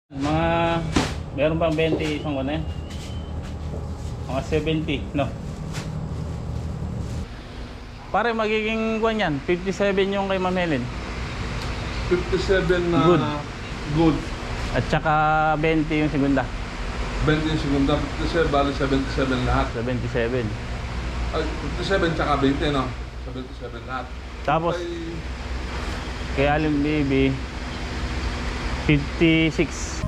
Mga meron pang 20 isang ano yan? Mga 70, no? Pare magiging kwan yan, 57 yung kay Ma'am Helen. 57 na Good. good. At saka 20 yung segunda. 20 yung segunda, 57, bali 77 lahat. 77. Ay, 57 tsaka 20, no? 77 lahat. Tapos Ay, kay Aling Baby 56.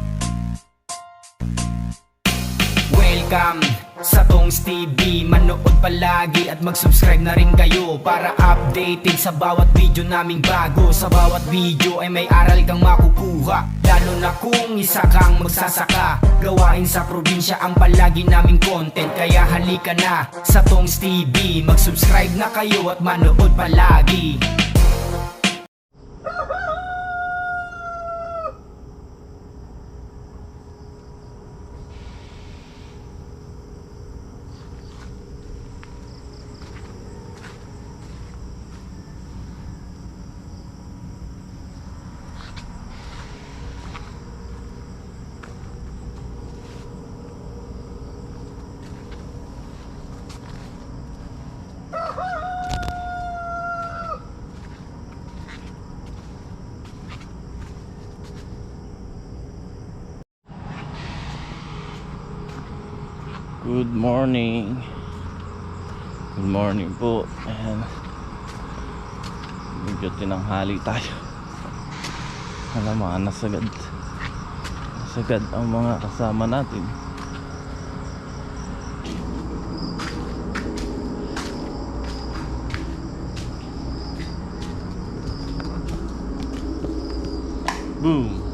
Welcome sa Tongs TV. Manood palagi at mag-subscribe na rin kayo para updated sa bawat video naming bago. Sa bawat video ay may aral kang makukuha, lalo na kung isa kang magsasaka. Gawain sa probinsya ang palagi naming content, kaya halika na sa Tongs TV. Mag-subscribe na kayo at manood palagi. Good morning. Good morning po. Ayan. Medyo tinanghali tayo. Alam mo, nasagad. Nasagad ang mga kasama natin. Boom.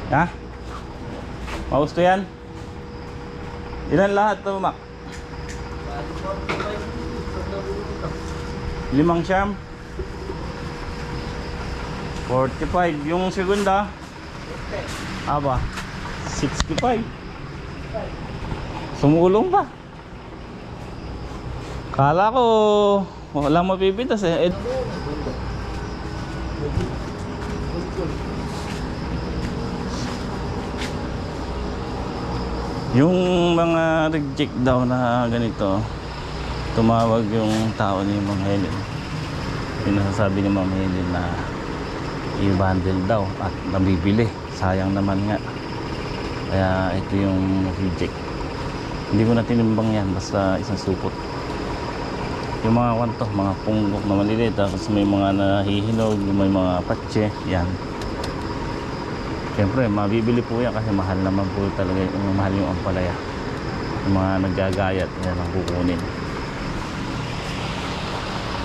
Ha? Mausto yan? Ilan lahat to, Mac? 5 siyam? 45. Yung segunda? Aba, 65. Sumulong pa. Kala ko Walang mapipitas eh. Yung mga reject daw na ganito, tumawag yung tao ni Ma'am Helen. Yung nasasabi ni Ma'am Helen na i-bundle daw at nabibili. Sayang naman nga. Kaya ito yung reject. Hindi ko na tinimbang yan, basta isang supot. Yung mga kwanto, mga punggok na maliliit, tapos may mga nahihinog, may mga patse, yan. Siyempre, mabibili po yan kasi mahal naman po talaga yung mahal yung ampalaya. Yung mga naggagayat, yan ang kukunin.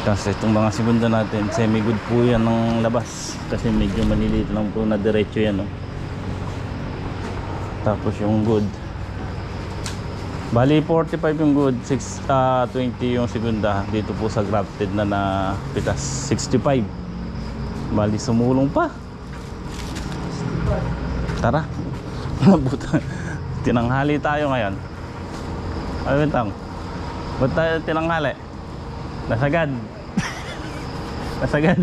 Kasi itong mga segunda natin, semi-good po yan ng labas. Kasi medyo maliliit lang po na diretso yan. No? Tapos yung good. Bali 45 yung good, 20 yung segunda. Dito po sa grafted na pitas, 65. Bali sumulong pa. Tara. Tinanghali tayo ngayon. Ay, bintang. Ba't tayo tinanghali? Nasagad. Nasagad.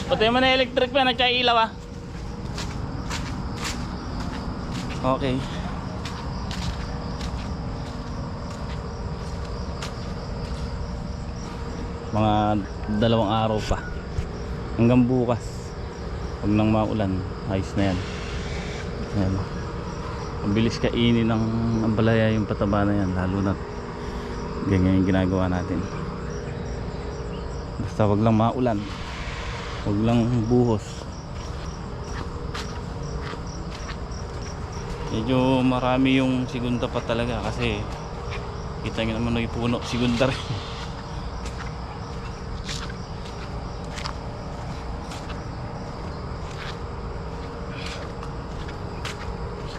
Pati mo na electric pa, nagtsaya ilaw ah. Okay. Mga 2 araw pa hanggang bukas, huwag nang maulan, ayos na yan. Ayan. Ang bilis kainin ng ampalaya yung pataba na yan, lalo na ganyan yung ginagawa natin. Basta huwag lang maulan, huwag lang buhos. Medyo marami yung segunda pa talaga kasi kita nyo naman yung puno segunda rin.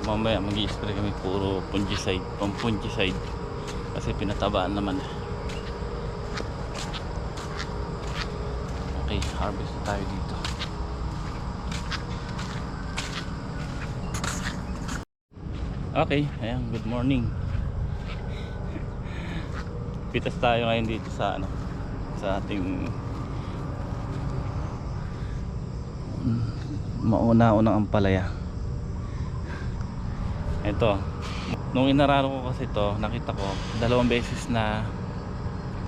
Mamaya mag-i-spray kami puro fungicide, pang-fungicide kasi pinatabaan naman. Okay, harvest na tayo dito. Okay, ayan, good morning. Pitas tayo ngayon dito sa sa ating mauna-unang ampalaya. Ito, nung inararo ko kasi ito, nakita ko 2 beses na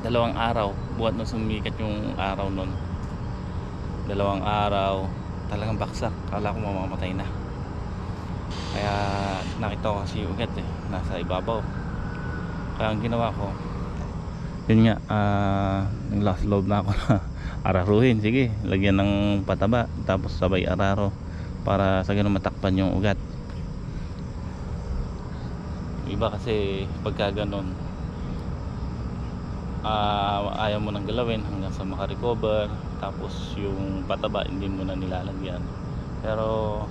2 araw, buhat na sumikat yung araw nun. 2 araw, talagang baksak, kala ko mamamatay na. Kaya nakita ko kasi ugat nasa ibabaw. Kaya ang ginawa ko, yun nga, yung last loob na ako na araruhin, sige, lagyan ng pataba, tapos sabay araro para sa ganun matakpan yung ugat. Iba kasi pagka ganun, ayaw mo nang galawin hanggang sa makarecover, tapos yung pataba hindi mo na nilalagyan. Pero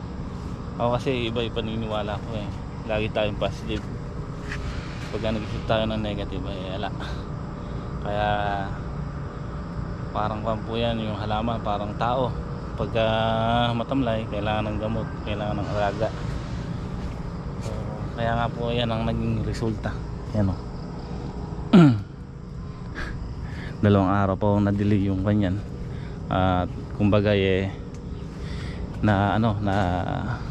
ako kasi iba yung paniniwala ko lagi tayong positive. Pagka nag-isip tayo ng negative ala. Kaya parang kampo yan yung halaman, parang tao. Pagka matamlay, kailangan ng gamot, kailangan ng alaga. Kaya nga po yan ang naging resulta. Yan o. 2 araw pa na-delay yung kanyan. At kumbaga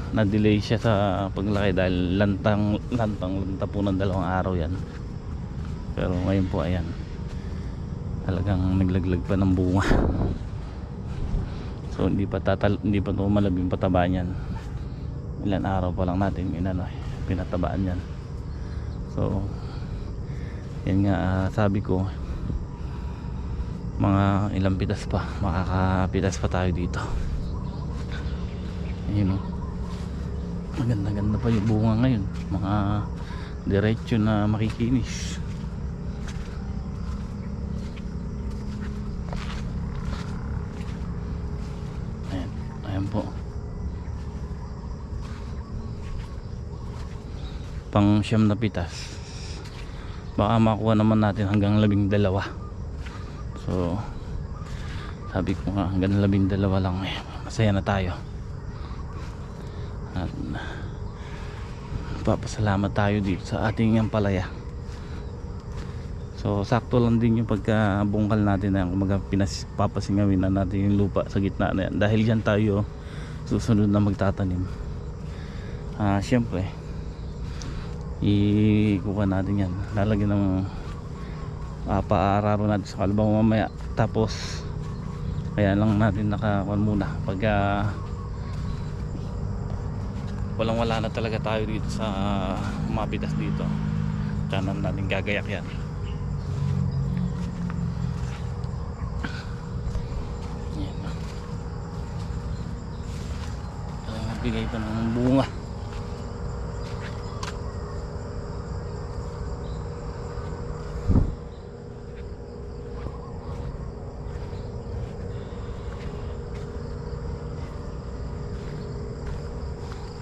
na-delay siya sa paglaki dahil lanta po ng 2 araw yan. Pero ngayon po ayan, talagang naglaglag pa ng bunga. So hindi pa tumalab yung pataba niyan. Ilan araw pa lang natin pinatabaan yan. So yan nga, sabi ko mga ilang pitas pa, makakapitas pa tayo dito. Ayun maganda pa yung bunga ngayon, mga diretso na makikinis. Ayan po, pang 9 na pitas, baka makuha naman natin hanggang 12. So sabi ko nga hanggang 12 lang masaya na tayo. At papasalamat tayo dito sa ating ampalaya. So sakto lang din yung pagkabungkal natin na kumaga papasingawin na natin yung lupa sa gitna na yan, dahil dyan tayo susunod na magtatanim. Syempre ikuha natin yan, lalagyan ng paararo natin sa kalabaw mamaya, tapos kaya lang natin nakakuan muna pagka walang wala na talaga tayo dito sa mapitas dito, tiyanan natin gagayak yan. Bigay pa ng bunga.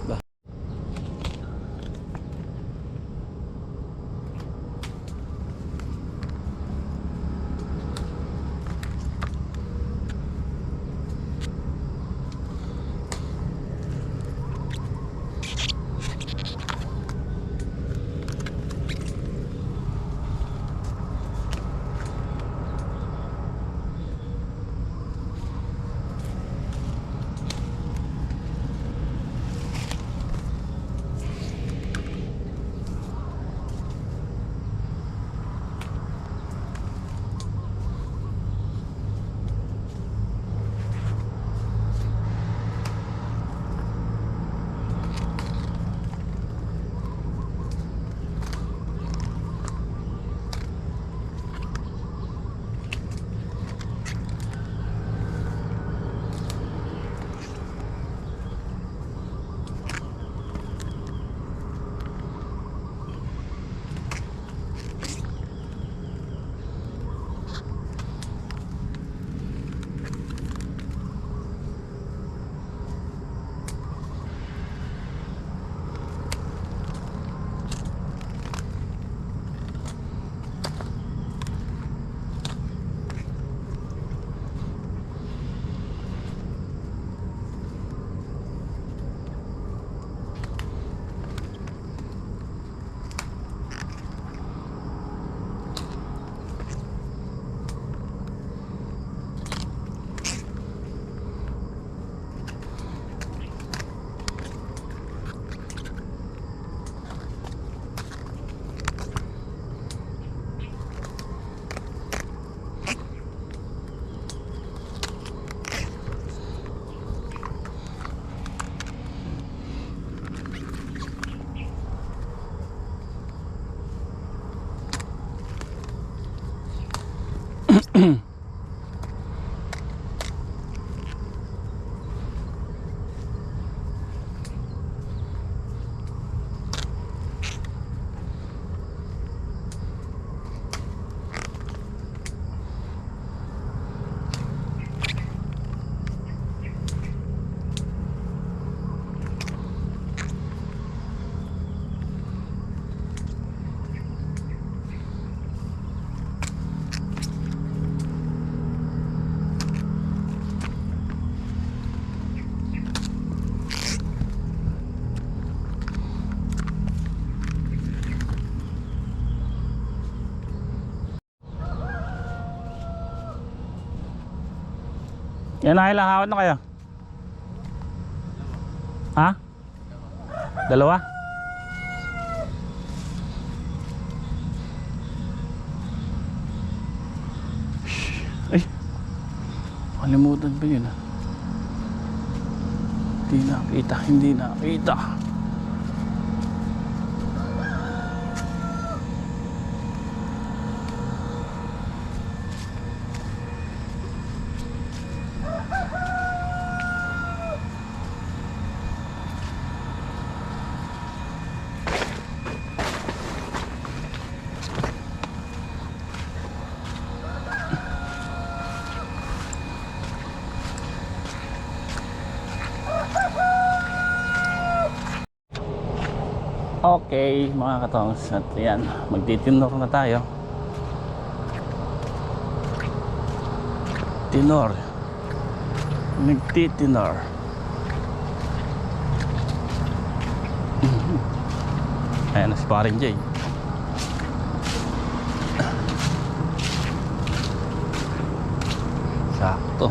Ba. Yan na, ilang hawat na kayo? Ha? Dalawa? Ay, kalimutan pa yun. Hindi nakita. Okay mga katongs, at yan, magtitinor na tayo. Nagtitinor. Ayan na si paring Jay. Sakto.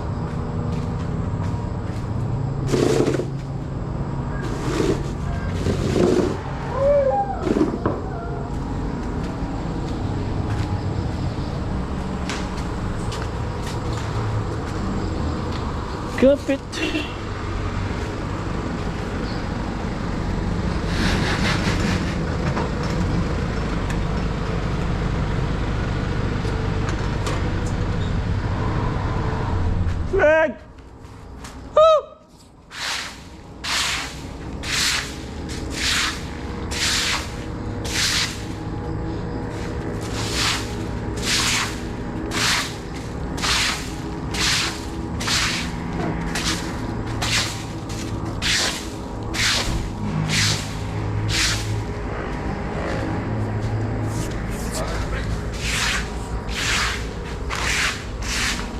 Kapit. Greg! Woo!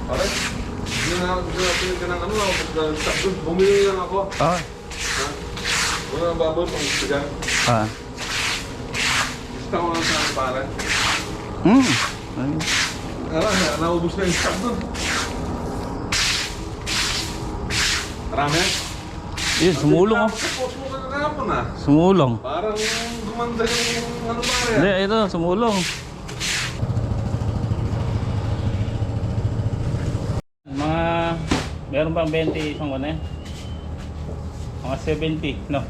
Pare, hindi na pinag ka ng ano, pag-stop doon, bumili lang ako. Ah. Ha? Wala nang baboy pang sigan. Ah. Gusto ko lang sa pare. Ayun. Naubos na yung stock doon. Marami? Yun, sumulong oh. Post mo ka kahapon ah. Sumulong. Parang gumanda yung ano pare. Hindi, ito, sumulong. Mga, meron bang 20 isang ano eh? Mga 70, no?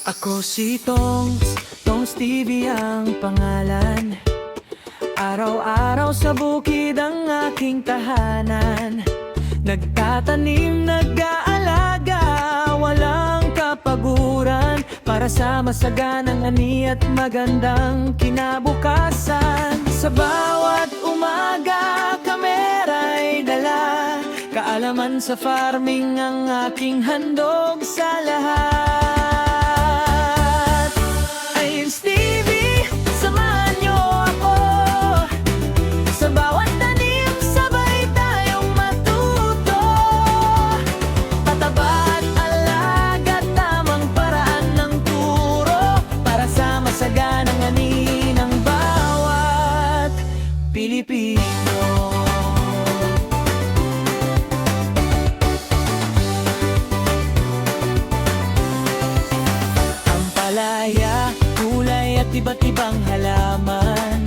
Ako si Tongs TV ang pangalan. Araw-araw sa bukid ang aking tahanan. Nagtatanim, nag-aalaga, walang kapaguran, para sa masaganang ani at magandang kinabukasan. Sa bawat umaga, kamera'y dala, kaalaman sa farming ang aking handog sa lahat. Ayos TV, samahan niyo ako. Sa bawat tanim, sabay tayong matuto. Pataba at alaga, tamang paraan ng turo, para sa masaganang ani ng bawat Pilipino. Palaya, kulay at iba't ibang halaman,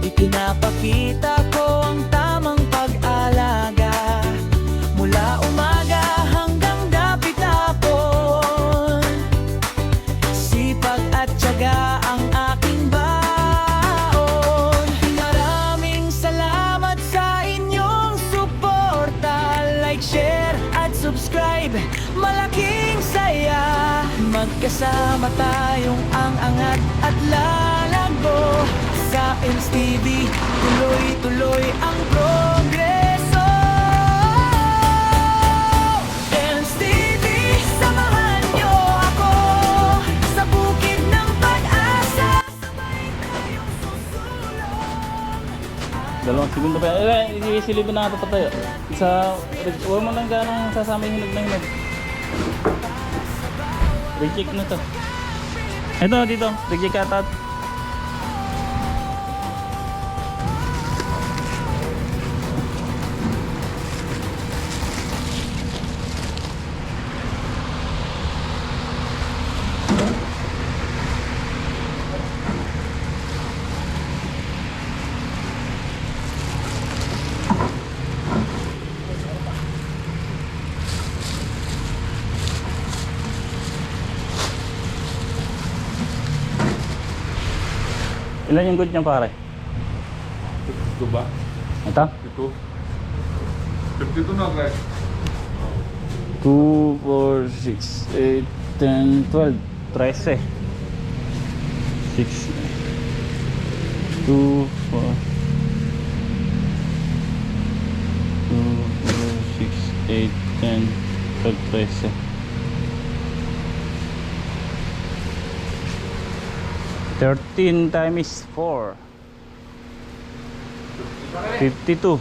ipinapakita ko ang tamang pag-alaga, mula umaga hanggang dapit hapon. Sipag at tiyaga ang aking baon. Maraming salamat sa inyong suporta. Like, share at subscribe, malaking saya. Magkasama tayong ang-angat at lalago. Sa Ems TV, tuloy-tuloy ang progreso. Ems TV, samahan niyo ako sa bukid ng pag-asa. Sabay tayong susulong. 2 segundo pa yan. Isilipin na ito pa tayo. Huwag mo lang ganang sasama yung hinog na hinog. Reject na to. Ito, dito. Reject katat. Ilan yung good niya pare? Ito ba? Ito? Ito. 52 na, Greg. 2, 4, 6, 8, 10, 12, 13 6 2, 4 2, 4, 6, 8, 10, 12, 13 13 times 4 52.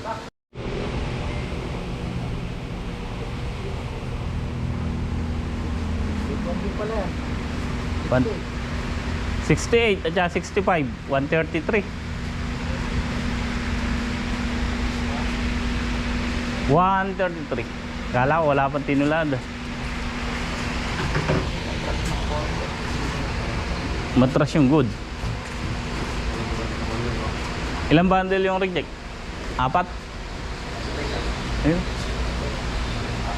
One, 68 at saka 65, 133. 133. Kala ko wala pang tinulad. Matras yung good. Ilang bundle yung reject? 4? Ayun.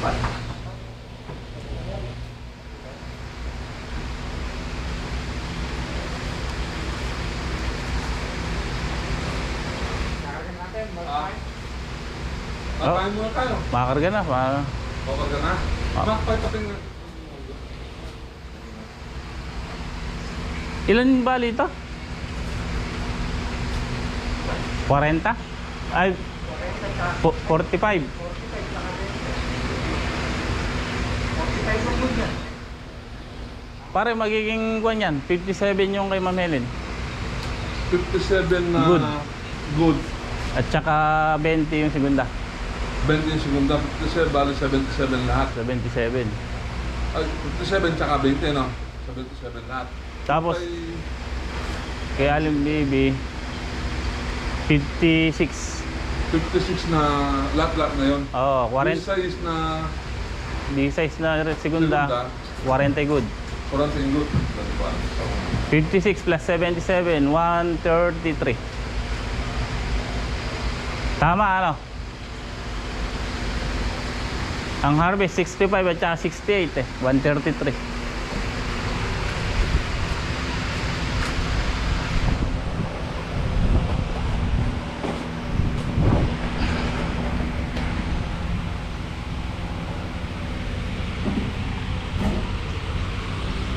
4. Kakain muna tayo. Makakarga na. Papaga na. Makapay-taping na. Ilan bali ito? 40? Ay, 45. Pare, magiging kwan yan. 57 yung kay Ma'am Helen. 57 na Good. good. At saka 20 yung segunda. 20 yung segunda. 57, bali 77 lahat. 77. Ay, 57 tsaka 20, no? 77 lahat. Tapos, Ay, kay Alim Baby, 56. 56 na lahat na yun. Oo, 40. Yung size na Di size na segunda, 40 good. 40 yung good. 56 plus 77, 133. Tama ano? Ang harvest 65 at saka 68 eh, 133.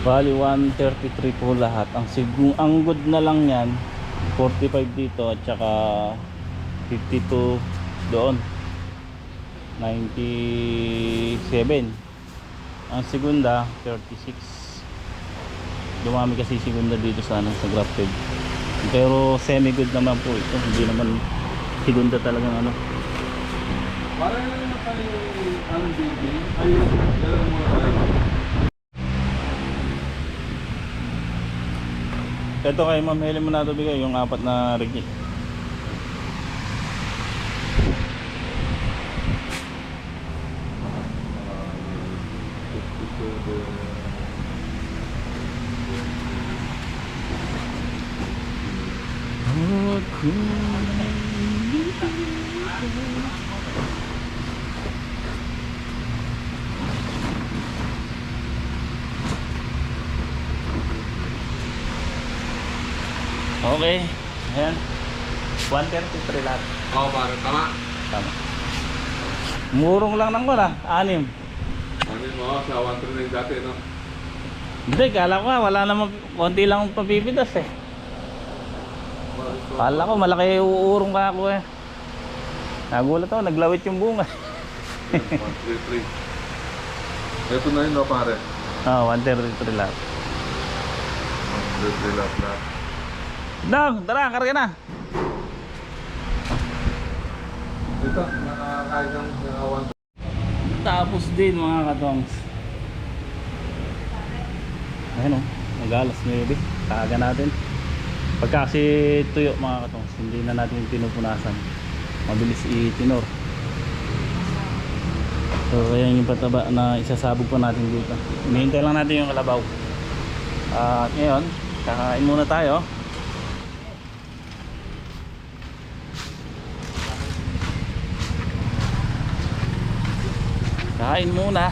Bali 133 po lahat. Ang good na lang yan 45 dito at saka 52 doon, 97. Ang segunda 36. Dumami kasi segunda dito sa grafted. Pero semi good naman po ito. Hindi naman segunda talagang ano. Parang naman kayo ang baby. Ay, dalawa mo tayo. Ito kay Ma'am Helen mo na ito bigay yung 4 na reject. Okay, ayan. 133 lahat. Oo, parang tama. Tama. Murong lang ng wala, 6. Ano mo, sa 1 na yung dati, no? Hindi, kala ko wala naman, konti lang papipitas eh. Kala ko malaki uurong ka ako eh. Nagulat ako, naglawit yung bunga. 133. Ito na yun, no, pare? 133 lahat. 133 lahat na. Dong, tara, karga na. Ito, nakakain ng 1. Tapos din mga katongs. Ayan o, nag-alas 9. Kaga natin. Pagka kasi tuyo mga katongs, hindi na natin pinupunasan. Mabilis itinor. So ayan yung pataba na isasabog pa natin dito. Hinihintay lang natin yung kalabaw. At ngayon, kakain muna tayo. Kain muna.